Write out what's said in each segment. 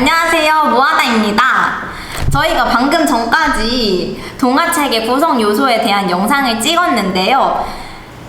안녕하세요, 모아다입니다. 저희가 방금 전까지 동화책의 구성 요소에 대한 영상을 찍었는데요.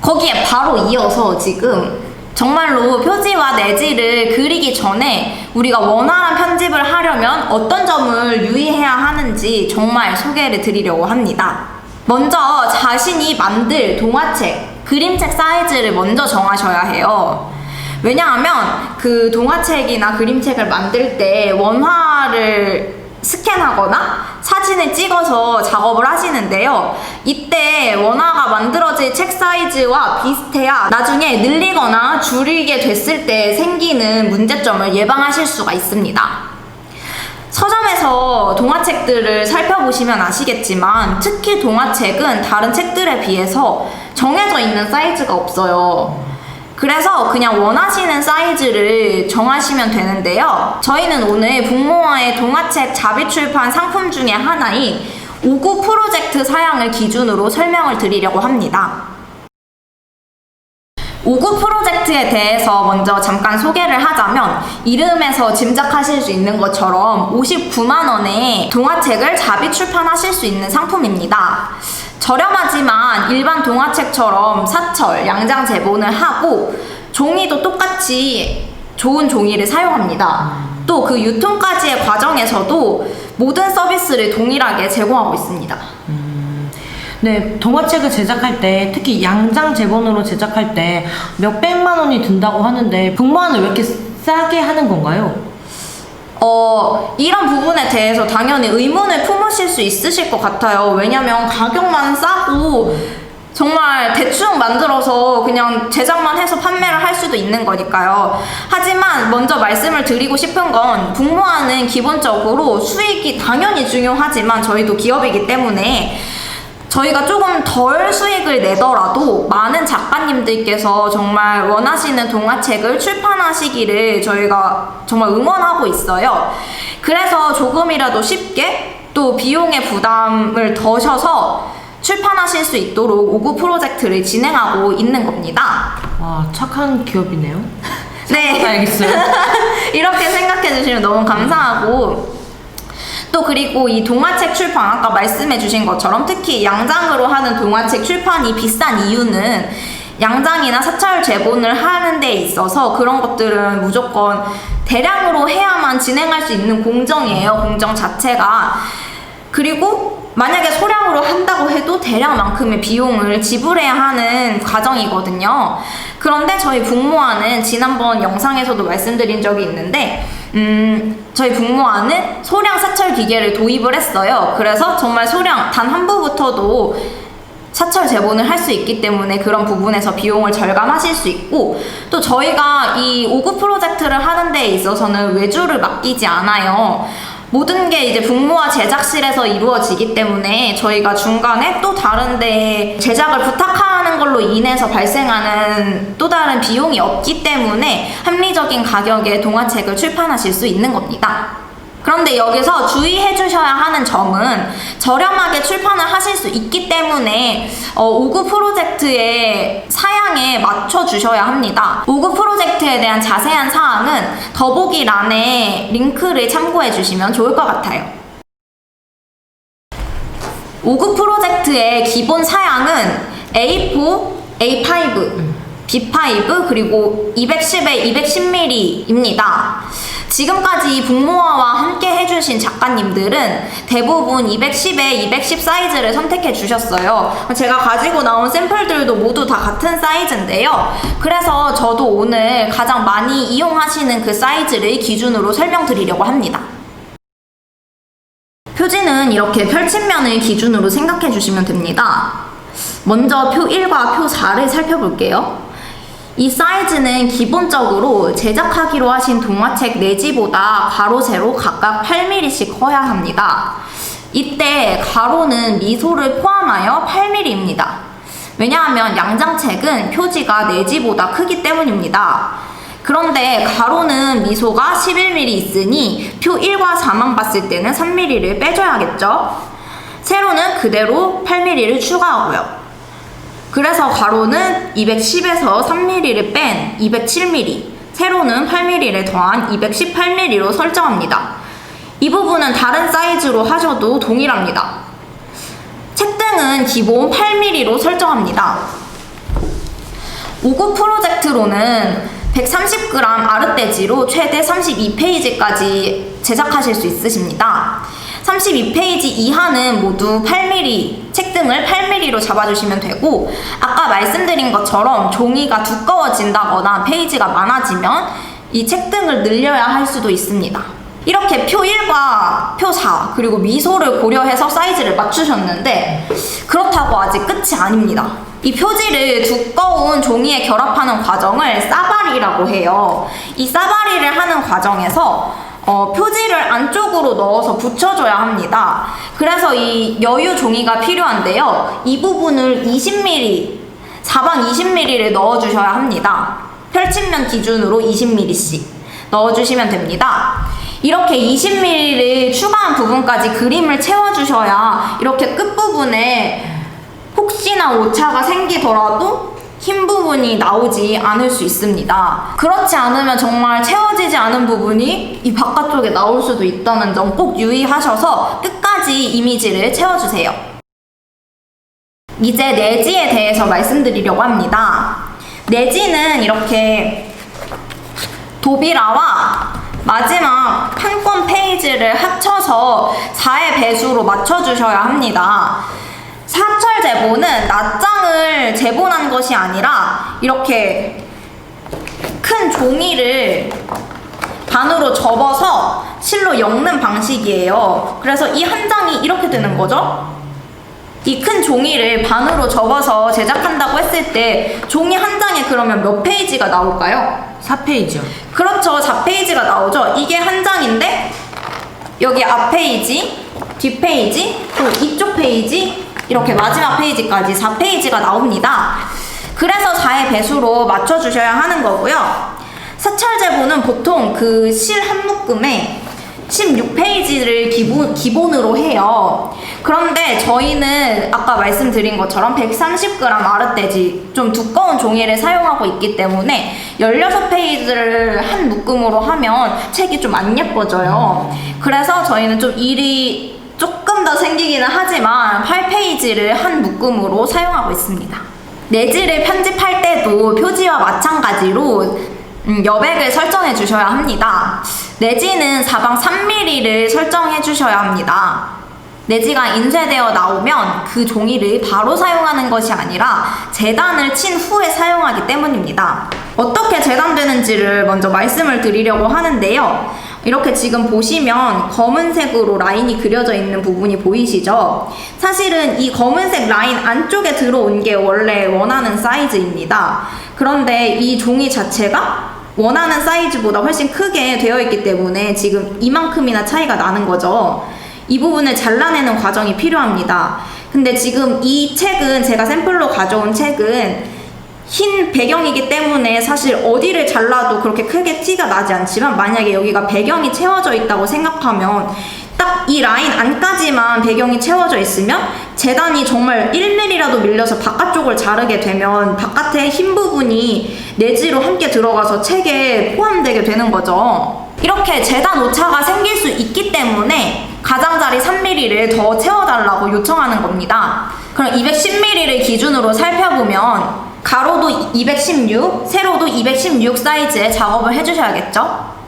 거기에 바로 이어서 지금 정말로 표지와 내지를 그리기 전에 우리가 원활한 편집을 하려면 어떤 점을 유의해야 하는지 정말 소개를 드리려고 합니다. 먼저 자신이 만들 동화책, 그림책 사이즈를 먼저 정하셔야 해요. 왜냐하면 그 동화책이나 그림책을 만들 때 원화를 스캔하거나 사진을 찍어서 작업을 하시는데요. 이때 원화가 만들어질 책 사이즈와 비슷해야 나중에 늘리거나 줄이게 됐을 때 생기는 문제점을 예방하실 수가 있습니다. 서점에서 동화책들을 살펴보시면 아시겠지만 특히 동화책은 다른 책들에 비해서 정해져 있는 사이즈가 없어요. 그래서 그냥 원하시는 사이즈를 정하시면 되는데요. 저희는 오늘 북모아의 동화책 자비출판 상품 중에 하나인 59 프로젝트 사양을 기준으로 설명을 드리려고 합니다. 59 프로젝트에 대해서 먼저 잠깐 소개를 하자면 이름에서 짐작하실 수 있는 것처럼 59만 원에 동화책을 자비출판하실 수 있는 상품입니다. 저렴하지만 일반 동화책처럼 사철, 양장 제본을 하고 종이도 똑같이 좋은 종이를 사용합니다. 또 그 유통까지의 과정에서도 모든 서비스를 동일하게 제공하고 있습니다. 네, 동화책을 제작할 때 특히 양장 제본으로 제작할 때 몇백만 원이 든다고 하는데 북모아는 왜 이렇게 싸게 하는 건가요? 이런 부분에 대해서 당연히 의문을 품으실 수 있으실 것 같아요. 왜냐면 가격만 싸고 정말 대충 만들어서 그냥 제작만 해서 판매를 할 수도 있는 거니까요. 하지만 먼저 말씀을 드리고 싶은 건 북모아는 기본적으로 수익이 당연히 중요하지만 저희도 기업이기 때문에 저희가 조금 덜 수익을 내더라도 많은 작가님들께서 정말 원하시는 동화책을 출판하시기를 저희가 정말 응원하고 있어요. 그래서 조금이라도 쉽게 또 비용의 부담을 덜셔서 출판하실 수 있도록 59 프로젝트를 진행하고 있는 겁니다. 와, 착한 기업이네요. 네. 알겠어요. 이렇게 생각해 주시면 너무 감사하고 또 그리고 이 동화책 출판 아까 말씀해 주신 것처럼 특히 양장으로 하는 동화책 출판이 비싼 이유는 양장이나 사찰 제본을 하는 데 있어서 그런 것들은 무조건 대량으로 해야만 진행할 수 있는 공정이에요. 공정 자체가. 그리고 만약에 소량으로 한다고 해도 대량만큼의 비용을 지불해야 하는 과정이거든요. 그런데 저희 북모아는 지난번 영상에서도 말씀드린 적이 있는데 저희 북모아는 소량 사철 기계를 도입을 했어요. 그래서 정말 소량 단 한 부부터도 사철 제본을 할 수 있기 때문에 그런 부분에서 비용을 절감하실 수 있고 또 저희가 이 59 프로젝트를 하는 데 있어서는 외주를 맡기지 않아요. 모든 게 이제 북모아 제작실에서 이루어지기 때문에 저희가 중간에 또 다른 데 제작을 부탁하는 걸로 인해서 발생하는 또 다른 비용이 없기 때문에 합리적인 가격에 동화책을 출판하실 수 있는 겁니다. 그런데 여기서 주의해 주셔야 하는 점은 저렴하게 출판을 하실 수 있기 때문에 59 프로젝트의 사양에 맞춰 주셔야 합니다. 59 프로젝트에 대한 자세한 사항은 더보기란에 링크를 참고해 주시면 좋을 것 같아요. 59 프로젝트의 기본 사양은 A4, A5, B5 그리고 210에 210mm입니다. 지금까지 북모아와 함께 해주신 작가님들은 대부분 210에 210 사이즈를 선택해 주셨어요. 제가 가지고 나온 샘플들도 모두 다 같은 사이즈인데요. 그래서 저도 오늘 가장 많이 이용하시는 그 사이즈를 기준으로 설명드리려고 합니다. 표지는 이렇게 펼친면을 기준으로 생각해 주시면 됩니다. 먼저 표 1과 표 4를 살펴볼게요. 이 사이즈는 기본적으로 제작하기로 하신 동화책 내지보다 가로 세로 각각 8mm씩 커야 합니다. 이때 가로는 미소를 포함하여 8mm입니다. 왜냐하면 양장책은 표지가 내지보다 크기 때문입니다. 그런데 가로는 미소가 11mm 있으니 표 1과 4만 봤을 때는 3mm를 빼줘야겠죠? 세로는 그대로 8mm를 추가하고요. 그래서 가로는 210에서 3mm를 뺀 207mm, 세로는 8mm를 더한 218mm로 설정합니다. 이 부분은 다른 사이즈로 하셔도 동일합니다. 책등은 기본 8mm로 설정합니다. 5급 프로젝트로는 130g 아르떼지로 최대 32페이지까지 제작하실 수 있으십니다. 32페이지 이하는 모두 8mm, 책등을 8mm로 잡아주시면 되고, 아까 말씀드린 것처럼 종이가 두꺼워진다거나 페이지가 많아지면 이 책등을 늘려야 할 수도 있습니다. 이렇게 표 1과 표 4 그리고 미소를 고려해서 사이즈를 맞추셨는데, 그렇다고 아직 끝이 아닙니다. 이 표지를 두꺼운 종이에 결합하는 과정을 싸바리라고 해요. 이 싸바리를 하는 과정에서 표지를 안쪽으로 넣어서 붙여줘야 합니다. 그래서 이 여유 종이가 필요한데요. 이 부분을 20mm, 사방 20mm를 넣어주셔야 합니다. 펼침면 기준으로 20mm씩 넣어주시면 됩니다. 이렇게 20mm를 추가한 부분까지 그림을 채워주셔야 이렇게 끝부분에 혹시나 오차가 생기더라도 흰 부분이 나오지 않을 수 있습니다. 그렇지 않으면 정말 채워지지 않은 부분이 이 바깥쪽에 나올 수도 있다는 점 꼭 유의하셔서 끝까지 이미지를 채워주세요. 이제 내지에 대해서 말씀드리려고 합니다. 내지는 이렇게 도비라와 마지막 판권 페이지를 합쳐서 4의 배수로 맞춰주셔야 합니다. 사철 제보는 낱장을 제본한 것이 아니라 이렇게 큰 종이를 반으로 접어서 실로 엮는 방식이에요. 그래서 이 한 장이 이렇게 되는 거죠. 이 큰 종이를 반으로 접어서 제작한다고 했을 때 종이 한 장에 그러면 몇 페이지가 나올까요? 4페이지요. 그렇죠. 4페이지가 나오죠. 이게 한 장인데 여기 앞 페이지, 뒷 페이지, 또 이쪽 페이지, 이렇게 마지막 페이지까지 4페이지가 나옵니다. 그래서 4의 배수로 맞춰주셔야 하는 거고요. 사철 제보는 보통 그 실 한 묶음에 16페이지를 기본으로 해요. 그런데 저희는 아까 말씀드린 것처럼 130g 아르떼지 좀 두꺼운 종이를 사용하고 있기 때문에 16페이지를 한 묶음으로 하면 책이 좀 안 예뻐져요. 그래서 저희는 좀 일이 조금 더 생기기는 하지만 8페이지를 한 묶음으로 사용하고 있습니다. 내지를 편집할 때도 표지와 마찬가지로 여백을 설정해 주셔야 합니다. 내지는 사방 3mm를 설정해 주셔야 합니다. 내지가 인쇄되어 나오면 그 종이를 바로 사용하는 것이 아니라 재단을 친 후에 사용하기 때문입니다. 어떻게 재단되는지를 먼저 말씀을 드리려고 하는데요. 이렇게 지금 보시면 검은색으로 라인이 그려져 있는 부분이 보이시죠? 사실은 이 검은색 라인 안쪽에 들어온 게 원래 원하는 사이즈입니다. 그런데 이 종이 자체가 원하는 사이즈보다 훨씬 크게 되어 있기 때문에 지금 이만큼이나 차이가 나는 거죠. 이 부분을 잘라내는 과정이 필요합니다. 근데 지금 이 책은, 제가 샘플로 가져온 책은 흰 배경이기 때문에 사실 어디를 잘라도 그렇게 크게 티가 나지 않지만, 만약에 여기가 배경이 채워져 있다고 생각하면 딱 이 라인 안까지만 배경이 채워져 있으면 재단이 정말 1mm라도 밀려서 바깥쪽을 자르게 되면 바깥에 흰 부분이 내지로 함께 들어가서 책에 포함되게 되는 거죠. 이렇게 재단 오차가 생길 수 있기 때문에 가장자리 3mm를 더 채워달라고 요청하는 겁니다. 그럼 210mm를 기준으로 살펴보면 가로도 216, 세로도 216 사이즈의 작업을 해주셔야겠죠?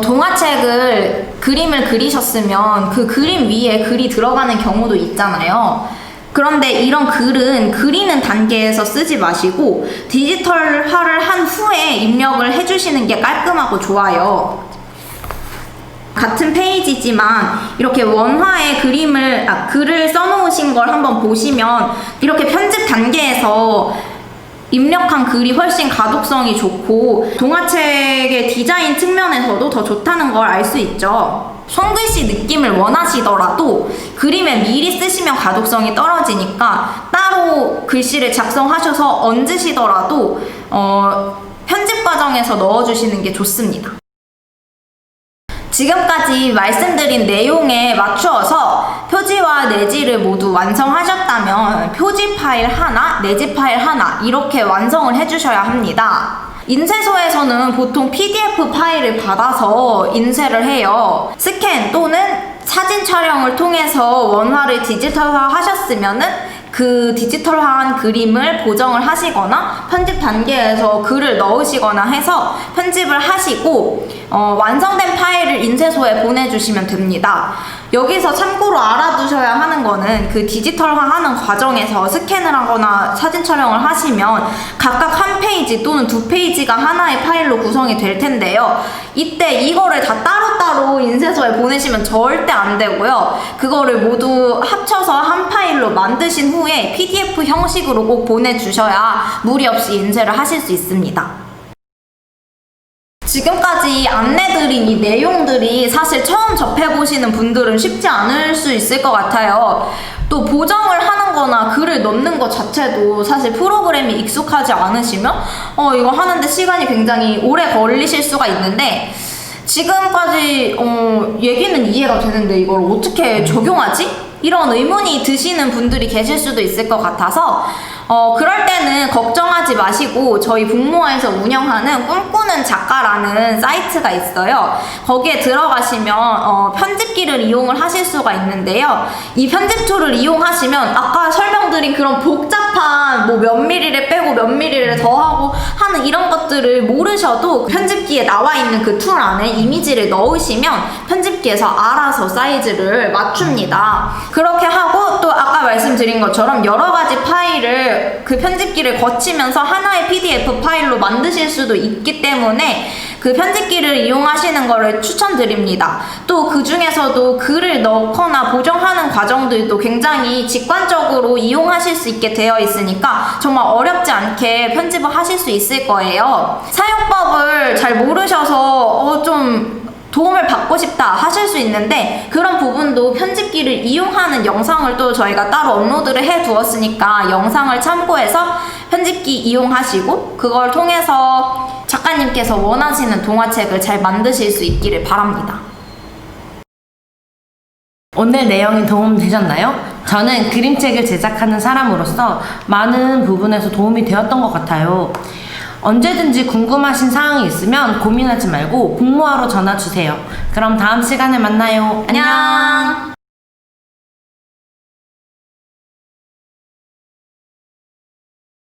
동화책을 그림을 그리셨으면 그 그림 위에 글이 들어가는 경우도 있잖아요. 그런데 이런 글은 그리는 단계에서 쓰지 마시고 디지털화를 한 후에 입력을 해주시는 게 깔끔하고 좋아요. 같은 페이지지만 이렇게 원화에 글을 써놓으신 걸 한번 보시면 이렇게 편집 단계에서 입력한 글이 훨씬 가독성이 좋고 동화책의 디자인 측면에서도 더 좋다는 걸 알 수 있죠. 손글씨 느낌을 원하시더라도 그림에 미리 쓰시면 가독성이 떨어지니까 따로 글씨를 작성하셔서 얹으시더라도 편집 과정에서 넣어주시는 게 좋습니다. 지금까지 말씀드린 내용에 맞추어서 표지와 내지를 모두 완성하셨다면 표지 파일 하나, 내지 파일 하나 이렇게 완성을 해주셔야 합니다. 인쇄소에서는 보통 PDF 파일을 받아서 인쇄를 해요. 스캔 또는 사진 촬영을 통해서 원화를 디지털화 하셨으면은 그 디지털화한 그림을 보정을 하시거나 편집 단계에서 글을 넣으시거나 해서 편집을 하시고 완성된 파일을 인쇄소에 보내주시면 됩니다. 여기서 참고로 알아두셔야 하는 거는 그 디지털화하는 과정에서 스캔을 하거나 사진 촬영을 하시면 각각 한 페이지 또는 두 페이지가 하나의 파일로 구성이 될 텐데요. 이때 이거를 다 따로따로 인쇄소에 보내시면 절대 안 되고요. 그거를 모두 합쳐서 한 파일로 만드신 후에 PDF 형식으로 꼭 보내주셔야 무리 없이 인쇄를 하실 수 있습니다. 지금까지 안내드린 이 내용들이 사실 처음 접해보시는 분들은 쉽지 않을 수 있을 것 같아요. 또 보정을 하는 거나 글을 넣는 것 자체도 사실 프로그램이 익숙하지 않으시면 이거 하는데 시간이 굉장히 오래 걸리실 수가 있는데 지금까지 얘기는 이해가 되는데 이걸 어떻게 적용하지? 이런 의문이 드시는 분들이 계실 수도 있을 것 같아서 그럴 때는 걱정하지 마시고 저희 북모아에서 운영하는 꿈꾸는 작가라는 사이트가 있어요. 거기에 들어가시면 편집기를 이용을 하실 수가 있는데요. 이 편집 툴을 이용하시면 아까 설명드린 그런 복잡한 뭐 몇 미리를 빼고 몇 미리를 더하고 하는 이런 것들을 모르셔도 편집기에 나와 있는 그 툴 안에 이미지를 넣으시면 편집기에서 알아서 사이즈를 맞춥니다. 그렇게 하고 또 아까 말씀드린 것처럼 여러 가지 파일을 그 편집기를 거치면서 하나의 PDF 파일로 만드실 수도 있기 때문에 그 편집기를 이용하시는 것을 추천드립니다. 또 그 중에서도 글을 넣거나 보정하는 과정들도 굉장히 직관적으로 이용하실 수 있게 되어 있으니까 정말 어렵지 않게 편집을 하실 수 있을 거예요. 사용법을 잘 모르셔서 좀 도움을 받고 싶다 하실 수 있는데 그런 부분도 편집기를 이용하는 영상을 또 저희가 따로 업로드를 해 두었으니까 영상을 참고해서 편집기 이용하시고 그걸 통해서 작가님께서 원하시는 동화책을 잘 만드실 수 있기를 바랍니다. 오늘 내용이 도움되셨나요? 저는 그림책을 제작하는 사람으로서 많은 부분에서 도움이 되었던 것 같아요. 언제든지 궁금하신 사항이 있으면 고민하지 말고 북모아로 전화주세요. 그럼 다음 시간에 만나요. 안녕.